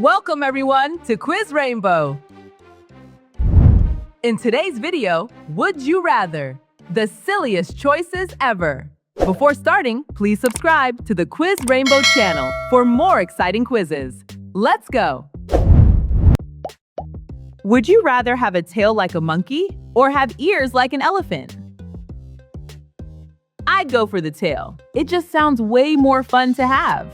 Welcome everyone to Quiz Rainbow. In today's video, would you rather? The silliest choices ever. Before starting, please subscribe to the Quiz Rainbow channel for more exciting quizzes. Let's go! Would you rather have a tail like a monkey or have ears like an elephant? I'd go for the tail. It just sounds way more fun to have.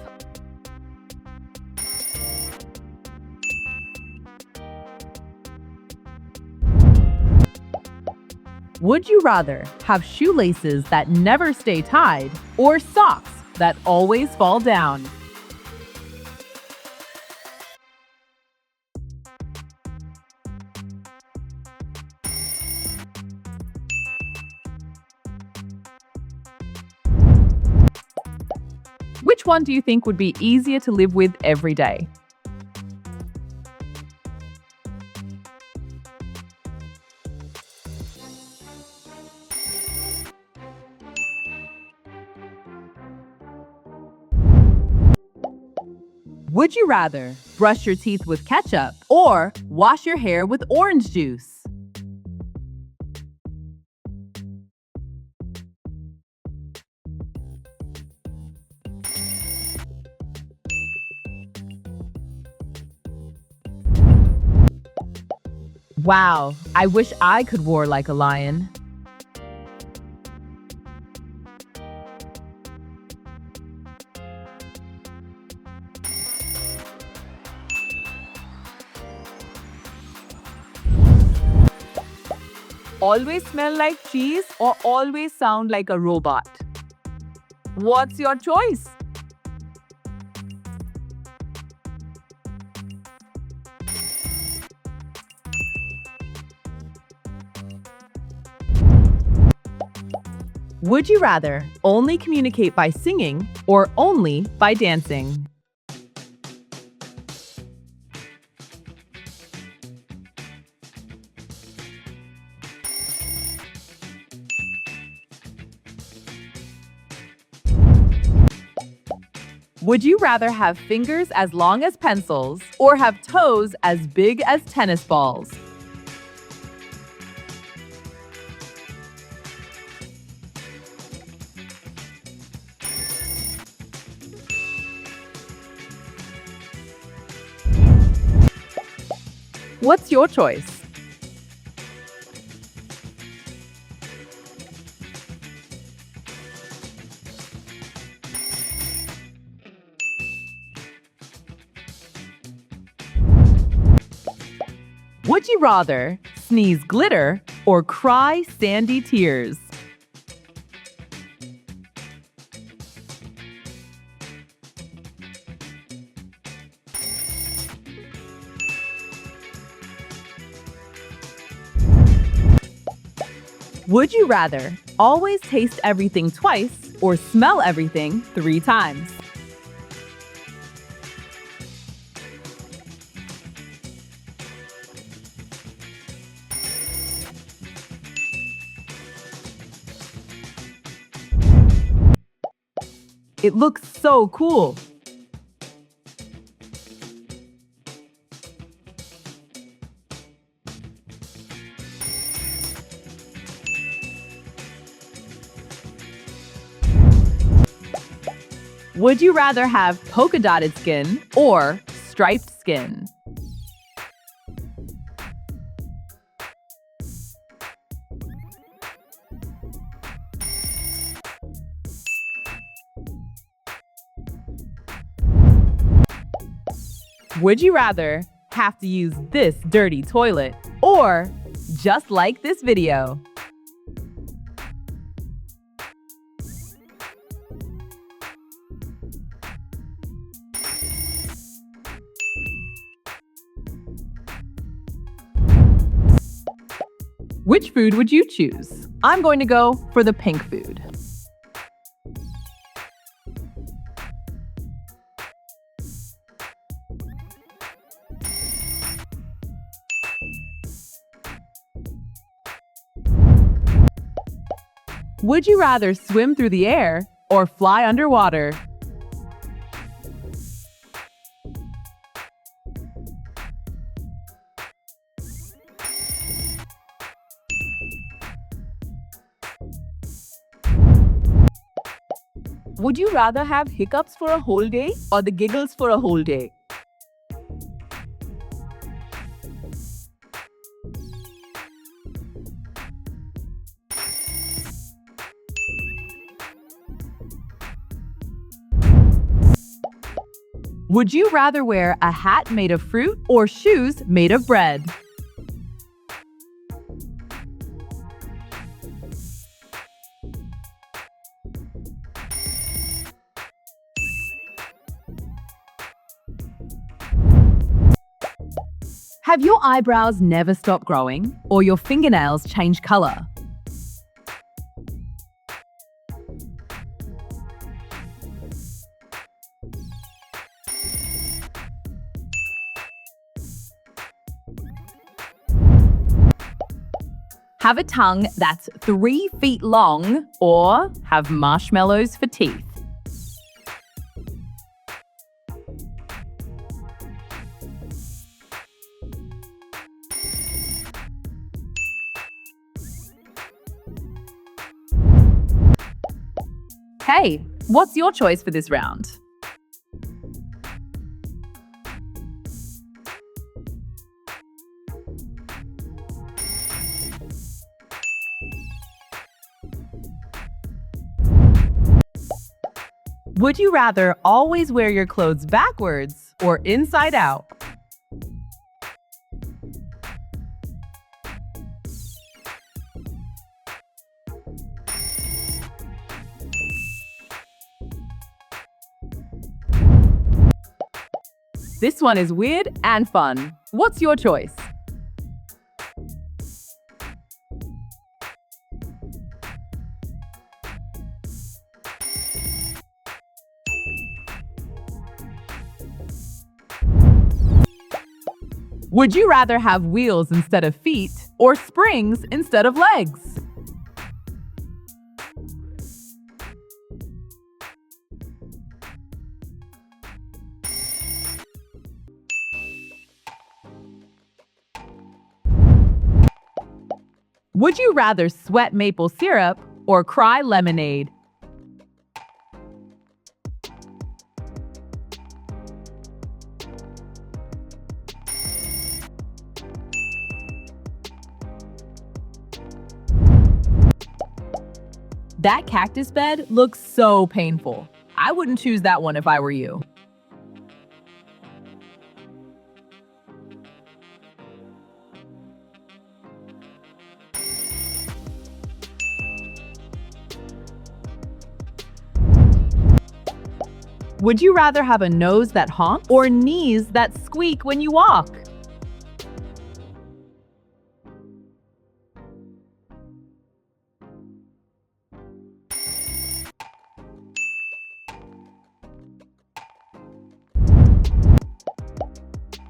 Would you rather have shoelaces that never stay tied or socks that always fall down? Which one do you think would be easier to live with every day? Would you rather brush your teeth with ketchup or wash your hair with orange juice? Wow, I wish I could roar like a lion. Always smell like cheese or always sound like a robot? What's your choice? Would you rather only communicate by singing or only by dancing? Would you rather have fingers as long as pencils or have toes as big as tennis balls? What's your choice? Would you rather sneeze glitter or cry sandy tears? Would you rather always taste everything twice or smell everything 3 times? It looks so cool. Would you rather have polka-dotted skin or striped skin? Would you rather have to use this dirty toilet or just like this video? Which food would you choose? I'm going to go for the pink food. Would you rather swim through the air or fly underwater? Would you rather have hiccups for a whole day or the giggles for a whole day? Would you rather wear a hat made of fruit or shoes made of bread? Have your eyebrows never stopped growing or your fingernails change color? Have a tongue that's 3 feet long or have marshmallows for teeth? Hey, what's your choice for this round? Would you rather always wear your clothes backwards or inside out? This one is weird and fun. What's your choice? Would you rather have wheels instead of feet or springs instead of legs? Would you rather sweat maple syrup or cry lemonade? That cactus bed looks so painful. I wouldn't choose that one if I were you. Would you rather have a nose that honks or knees that squeak when you walk?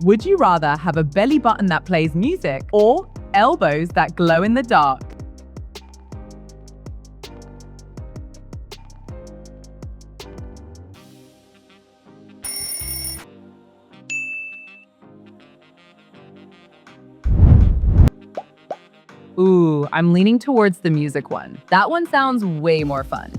Would you rather have a belly button that plays music or elbows that glow in the dark? Ooh, I'm leaning towards the music one. That one sounds way more fun.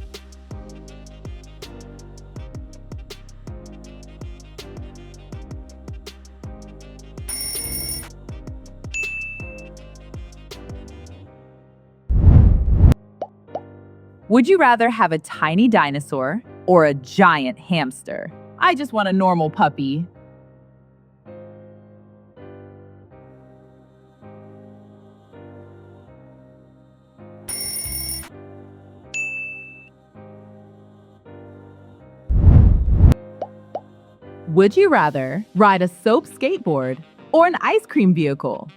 Would you rather have a tiny dinosaur or a giant hamster? I just want a normal puppy. Would you rather ride a soap skateboard or an ice cream vehicle?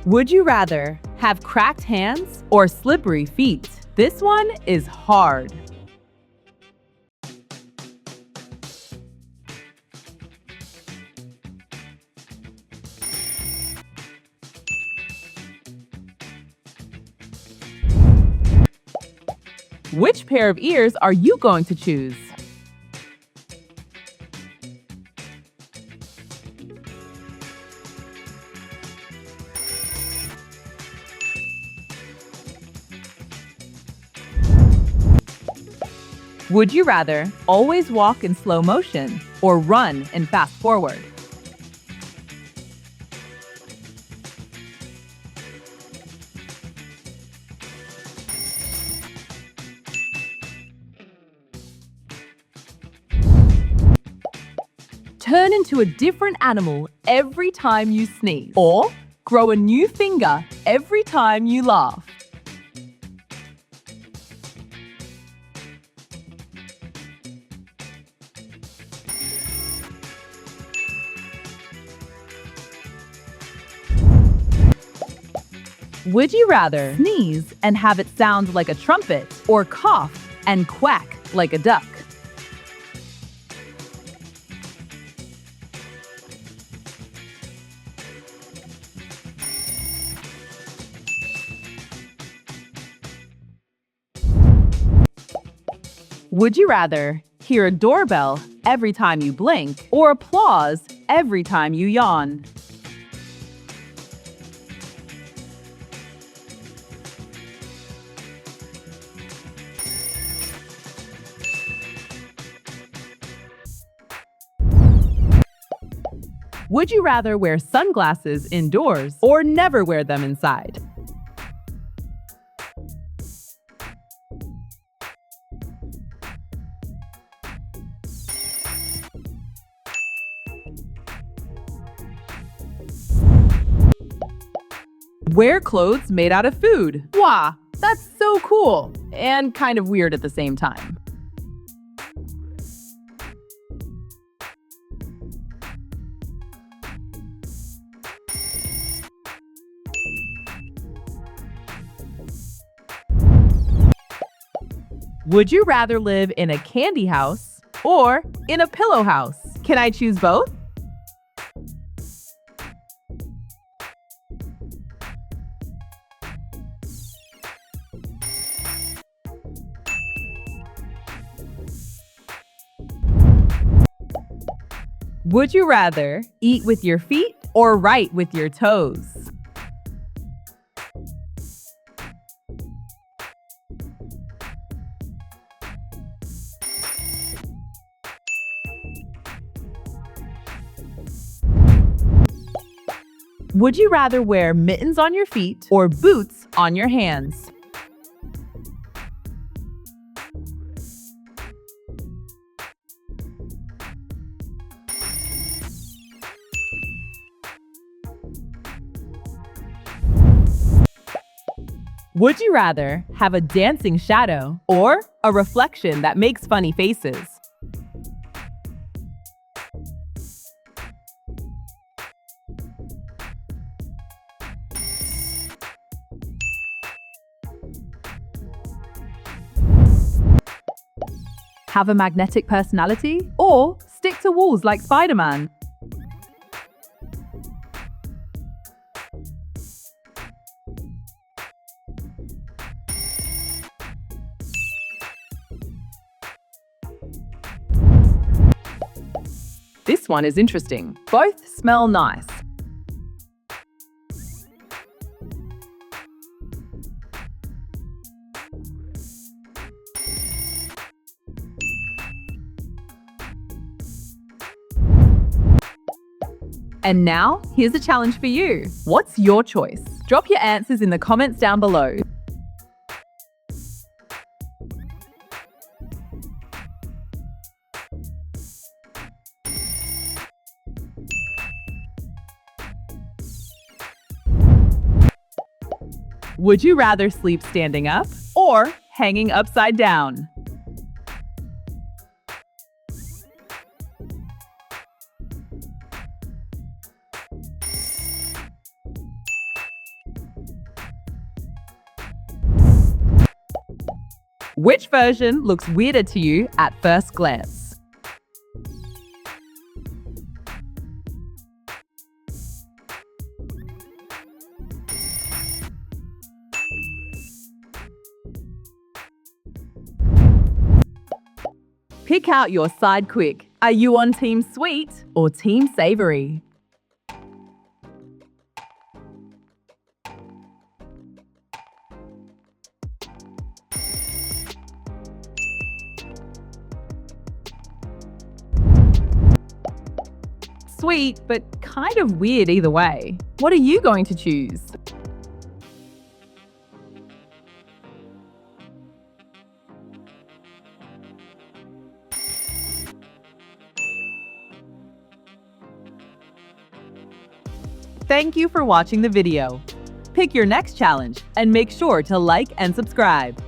Would you rather have cracked hands or slippery feet? This one is hard. Which pair of ears are you going to choose? Would you rather always walk in slow motion or run in fast forward? Turn into a different animal every time you sneeze, or grow a new finger every time you laugh. Would you rather sneeze and have it sound like a trumpet, or cough and quack like a duck? Would you rather hear a doorbell every time you blink, or applause every time you yawn? Would you rather wear sunglasses indoors or never wear them inside? Wear clothes made out of food. Wow, that's so cool and kind of weird at the same time. Would you rather live in a candy house or in a pillow house? Can I choose both? Would you rather eat with your feet or write with your toes? Would you rather wear mittens on your feet or boots on your hands? Would you rather have a dancing shadow or a reflection that makes funny faces? Have a magnetic personality or stick to walls like Spider-Man? This one is interesting. Both smell nice. And now, here's a challenge for you. What's your choice? Drop your answers in the comments down below. Would you rather sleep standing up or hanging upside down? Which version looks weirder to you at first glance? Pick out your side quick. Are you on Team Sweet or Team Savory? sweet, but kind of weird either way. What are you going to choose? Thank you for watching the video. Pick your next challenge and make sure to like and subscribe.